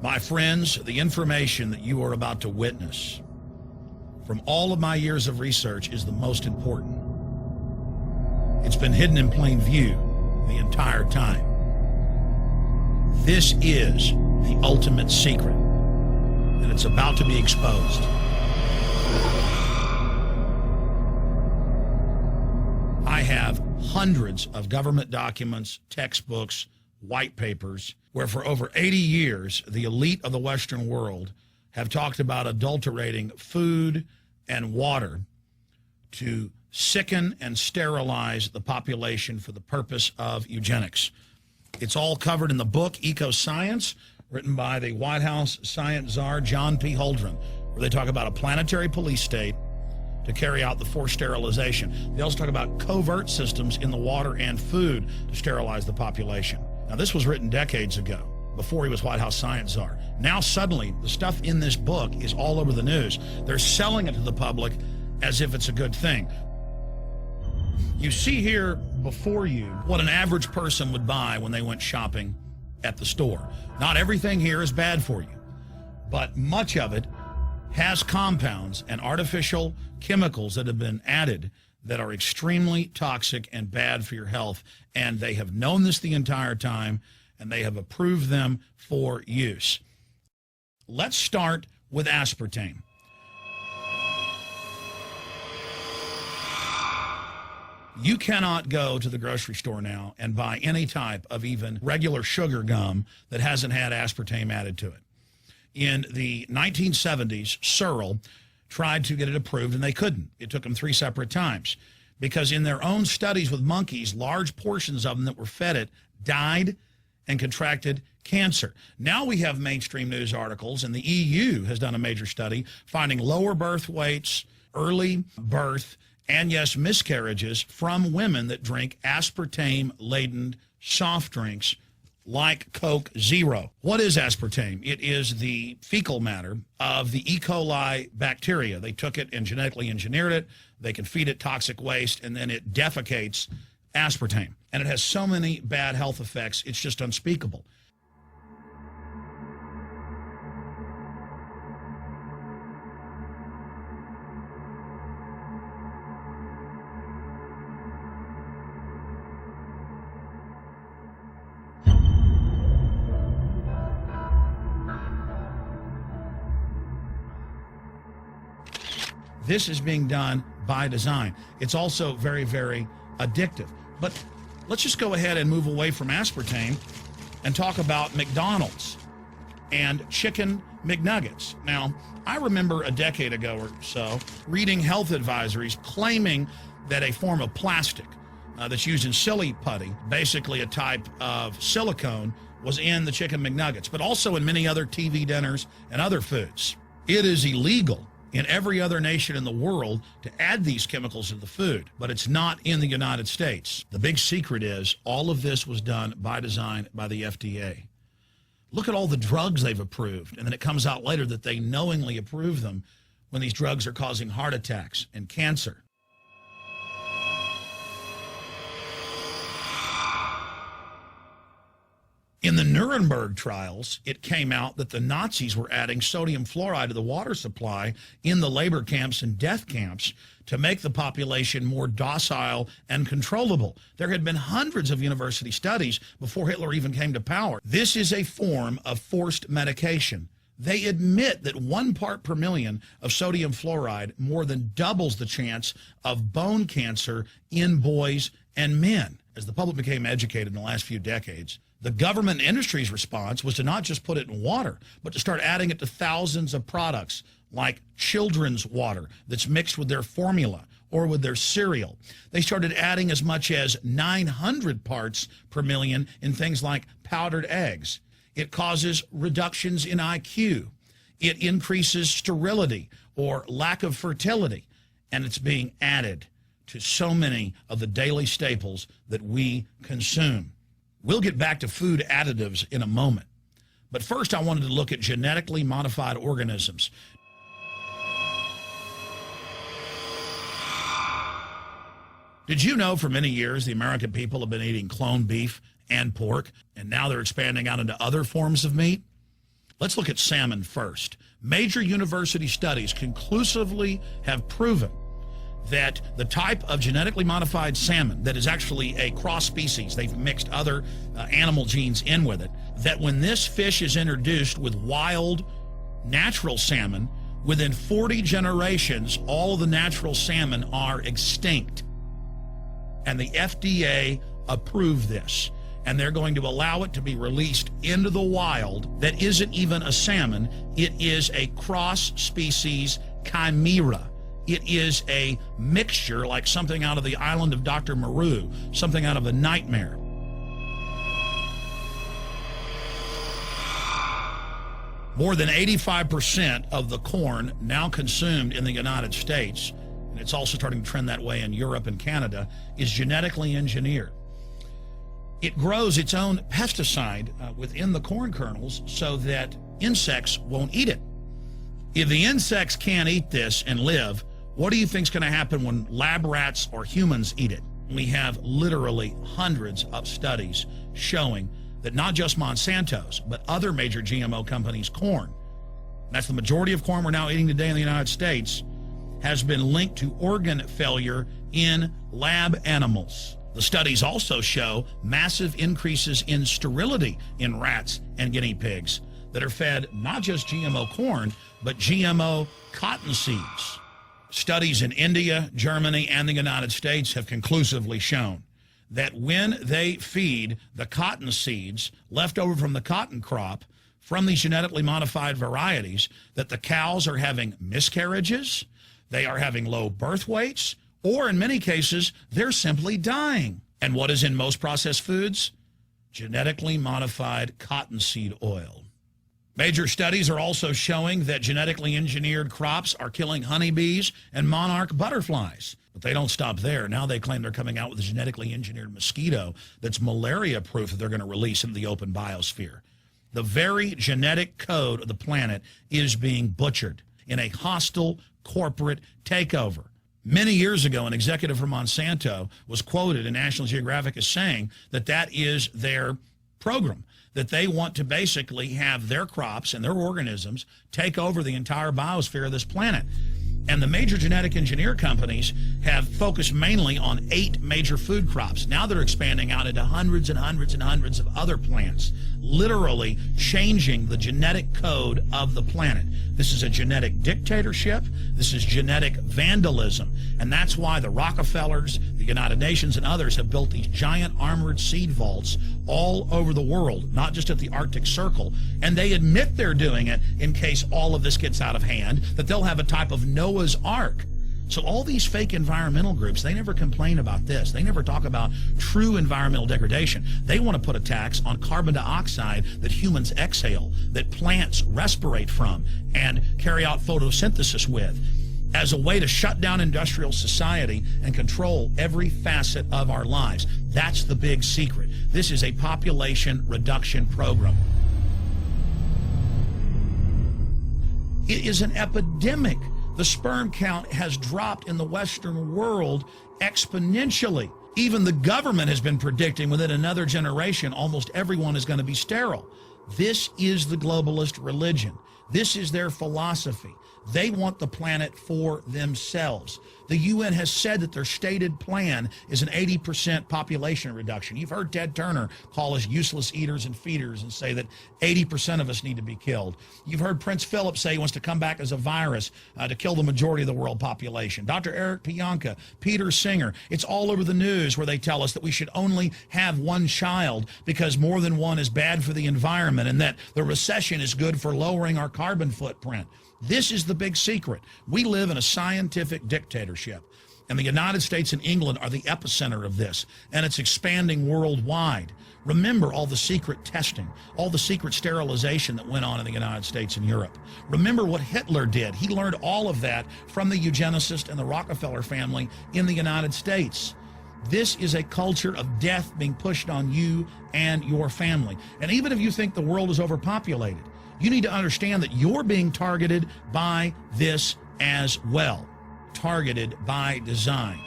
My friends, the information that you are about to witness from all of my years of research is the most important. It's been hidden in plain view the entire time. This is the ultimate secret, and it's about to be exposed. I have hundreds of government documents, textbooks, white papers, where for over 80 years, the elite of the Western world have talked about adulterating food and water to sicken and sterilize the population for the purpose of eugenics. It's all covered in the book Eco-Science, written by the White House science czar, John P. Holdren, where they talk about a planetary police state to carry out the forced sterilization. They also talk about covert systems in the water and food to sterilize the population. Now, this was written decades ago, before he was White House science czar. Now, suddenly, the stuff in this book is all over the news. They're selling it to the public as if it's a good thing. You see here before you what an average person would buy when they went shopping at the store. Not everything here is bad for you, but much of it has compounds and artificial chemicals that have been added that are extremely toxic and bad for your health, and they have known this the entire time, and they have approved them for use. Let's start with aspartame. You cannot go to the grocery store now and buy any type of even regular sugar gum that hasn't had aspartame added to it. In the 1970s, Searle tried to get it approved, and they couldn't. It took them 3 separate times because in their own studies with monkeys, large portions of them that were fed it died and contracted cancer. Now we have mainstream news articles, and the EU has done a major study finding lower birth weights, early birth, and yes, miscarriages from women that drink aspartame-laden soft drinks like Coke Zero. What is aspartame? It is the fecal matter of the E. coli bacteria. They took it and genetically engineered it. They can feed it toxic waste, and then it defecates aspartame. And it has so many bad health effects, it's just unspeakable. This is being done by design. It's also very, very addictive. But let's just go ahead and move away from aspartame and talk about McDonald's and chicken McNuggets. Now, I remember a decade ago or so reading health advisories claiming that a form of plastic that's used in silly putty, basically a type of silicone, was in the chicken McNuggets, but also in many other TV dinners and other foods. It is illegal in every other nation in the world to add these chemicals to the food, but it's not in the United States. The big secret is all of this was done by design by the FDA. Look at all the drugs they've approved, and then it comes out later that they knowingly approve them when these drugs are causing heart attacks and cancer. In the Nuremberg trials, it came out that the Nazis were adding sodium fluoride to the water supply in the labor camps and death camps to make the population more docile and controllable. There had been hundreds of university studies before Hitler even came to power. This is a form of forced medication. They admit that 1 part per million of sodium fluoride more than doubles the chance of bone cancer in boys and men. As the public became educated in the last few decades, the government and industry's response was to not just put it in water, but to start adding it to thousands of products like children's water that's mixed with their formula or with their cereal. They started adding as much as 900 parts per million in things like powdered eggs. It causes reductions in IQ. It increases sterility or lack of fertility, and it's being added to so many of the daily staples that we consume. We'll get back to food additives in a moment. But first, I wanted to look at genetically modified organisms. Did you know for many years the American people have been eating cloned beef and pork, and now they're expanding out into other forms of meat? Let's look at salmon first. Major university studies conclusively have proven that the type of genetically modified salmon that is actually a cross species, they've mixed other animal genes in with it, that when this fish is introduced with wild natural salmon, within 40 generations, all of the natural salmon are extinct. And the FDA approved this. And they're going to allow it to be released into the wild that isn't even a salmon. It is a cross-species chimera. It is a mixture like something out of the island of Dr. Moreau, something out of a nightmare. More than 85% of the corn now consumed in the United States, and it's also starting to trend that way in Europe and Canada, is genetically engineered. It grows its own pesticide within the corn kernels so that insects won't eat it. If the insects can't eat this and live, what do you think is going to happen when lab rats or humans eat it? We have literally hundreds of studies showing that not just Monsanto's, but other major GMO companies' corn, that's the majority of corn we're now eating today in the United States, has been linked to organ failure in lab animals. The studies also show massive increases in sterility in rats and guinea pigs that are fed not just GMO corn, but GMO cotton seeds. Studies in India, Germany, and the United States have conclusively shown that when they feed the cotton seeds left over from the cotton crop from these genetically modified varieties, that the cows are having miscarriages, they are having low birth weights, or in many cases, they're simply dying. And what is in most processed foods? Genetically modified cottonseed oil. Major studies are also showing that genetically engineered crops are killing honeybees and monarch butterflies. But they don't stop there. Now they claim they're coming out with a genetically engineered mosquito that's malaria-proof that they're going to release into the open biosphere. The very genetic code of the planet is being butchered in a hostile corporate takeover. Many years ago, an executive from Monsanto was quoted in National Geographic as saying that that is their program, that they want to basically have their crops and their organisms take over the entire biosphere of this planet. And the major genetic engineer companies have focused mainly on 8 major food crops. Now they're expanding out into hundreds and hundreds and hundreds of other plants, literally changing the genetic code of the planet. This is a genetic dictatorship. This is genetic vandalism. And that's why the Rockefellers, the United Nations, and others have built these giant armored seed vaults all over the world, not just at the Arctic Circle. And they admit they're doing it in case all of this gets out of hand, that they'll have a type of Noah's Ark. So all these fake environmental groups, they never complain about this. They never talk about true environmental degradation. They want to put a tax on carbon dioxide that humans exhale, that plants respirate from and carry out photosynthesis with, as a way to shut down industrial society and control every facet of our lives. That's the big secret. This is a population reduction program. It is an epidemic. The sperm count has dropped in the Western world exponentially. Even the government has been predicting within another generation, almost everyone is going to be sterile. This is the globalist religion. This is their philosophy. They want the planet for themselves. The UN has said that their stated plan is an 80% population reduction. You've heard Ted Turner call us useless eaters and feeders and say that 80% of us need to be killed. You've heard Prince Philip say he wants to come back as a virus to kill the majority of the world population. Dr. Eric Pianka, Peter Singer, it's all over the news where they tell us that we should only have one child because more than one is bad for the environment and that the recession is good for lowering our carbon footprint. This is the big secret. We live in a scientific dictatorship, and the United States and England are the epicenter of this, and it's expanding worldwide. Remember all the secret testing, all the secret sterilization that went on in the United States and Europe. Remember what Hitler did. He learned all of that from the eugenicist and the Rockefeller family in the United States. This is a culture of death being pushed on you and your family. And even if you think the world is overpopulated, you need to understand that you're being targeted by this as well. Targeted by design.